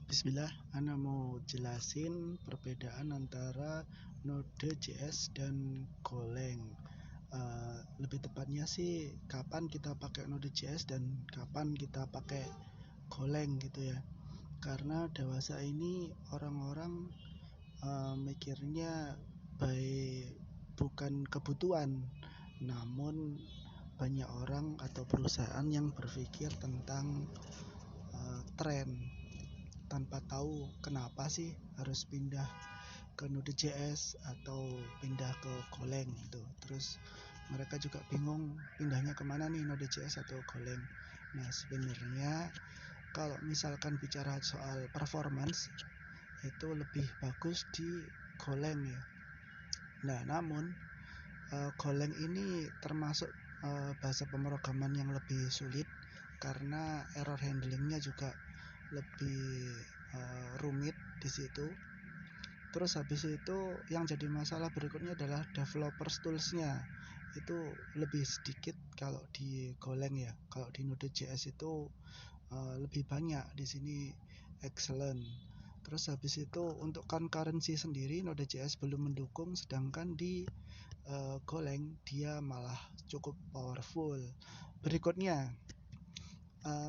Bismillah, Ana mau jelasin perbedaan antara Node.js dan Golang. Lebih tepatnya sih kapan kita pakai Node.js dan kapan kita pakai Golang gitu ya. Karena dewasa ini orang-orang mikirnya bukan kebutuhan, namun banyak orang atau perusahaan yang berpikir tentang tren tanpa tahu kenapa sih harus pindah ke Node.js atau pindah ke Golang gitu. Terus mereka juga bingung pindahnya kemana nih, Node.js atau Golang. Nah, sebenarnya kalau misalkan bicara soal performance itu lebih bagus di Golang ya. Nah, namun Golang ini termasuk bahasa pemrograman yang lebih sulit karena error handlingnya juga lebih rumit di situ. Terus habis itu yang jadi masalah berikutnya adalah developers tools-nya itu lebih sedikit kalau di Golang ya. Kalau di Node.js itu lebih banyak di sini. Excellent. Terus habis itu untuk concurrency sendiri Node.js belum mendukung, sedangkan di Golang dia malah cukup powerful. Berikutnya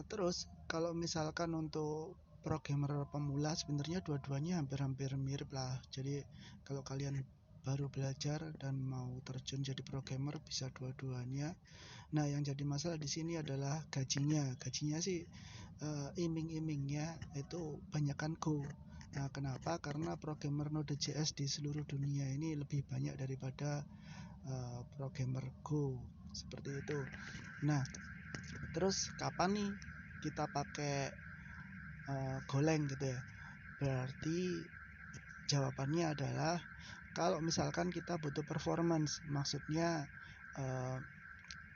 terus kalau misalkan untuk programmer pemula sebenarnya dua-duanya hampir-hampir mirip lah. Jadi kalau kalian baru belajar dan mau terjun jadi programmer bisa dua-duanya. Nah, yang jadi masalah di sini adalah gajinya. Gajinya sih iming-imingnya itu banyakkan Go. Nah, kenapa? Karena programmer Node.js di seluruh dunia ini lebih banyak daripada programmer Go. Seperti itu. Nah, terus kapan nih kita pakai Golang gitu ya? Berarti jawabannya adalah kalau misalkan kita butuh performance, maksudnya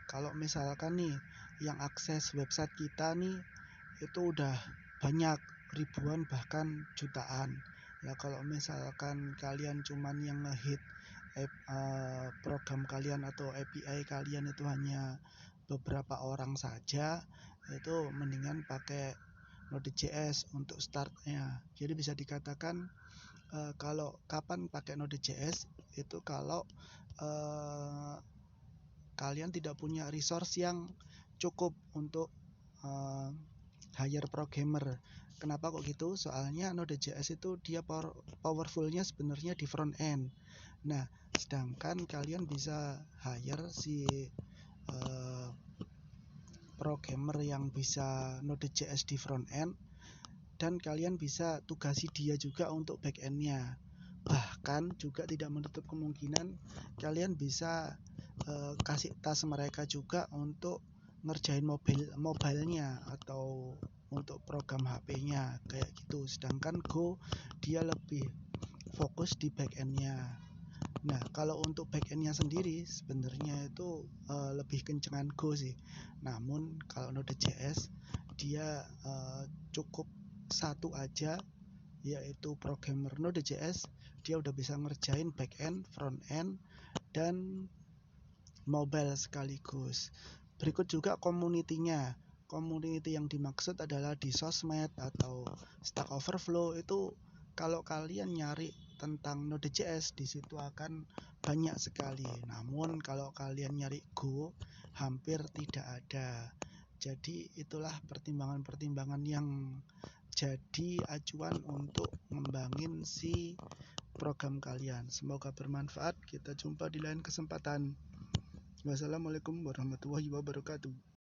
kalau misalkan nih yang akses website kita nih itu udah banyak, ribuan bahkan jutaan. Nah, kalau misalkan kalian cuman yang ngehit program kalian atau API kalian itu hanya beberapa orang saja, itu mendingan pakai Node.js untuk startnya. Jadi bisa dikatakan kalau kapan pakai Node.js itu kalau kalian tidak punya resource yang cukup untuk hire programmer. Kenapa kok gitu? Soalnya Node.js itu dia powerfulnya sebenarnya di front end. Nah, sedangkan kalian bisa hire si programmer yang bisa Node.js di front end, dan kalian bisa tugasi dia juga untuk back end-nya. Bahkan juga tidak menutup kemungkinan kalian bisa kasih tas mereka juga untuk ngerjain mobilenya atau untuk program HP-nya kayak gitu. Sedangkan Go dia lebih fokus di back end-nya. Nah, kalau untuk back end-nya sendiri sebenarnya itu lebih kencengan Go sih. Namun kalau Node.js dia cukup satu aja, yaitu programmer Node.js, dia udah bisa ngerjain back end, front end, dan mobile sekaligus. Berikut juga community-nya. Community yang dimaksud adalah di sosmed atau Stack Overflow. Itu kalau kalian nyari tentang Node.js di situ akan banyak sekali. Namun kalau kalian nyari Go hampir tidak ada. Jadi itulah pertimbangan-pertimbangan yang jadi acuan untuk ngembangin si program kalian. Semoga bermanfaat. Kita jumpa di lain kesempatan. Wassalamualaikum warahmatullahi wabarakatuh.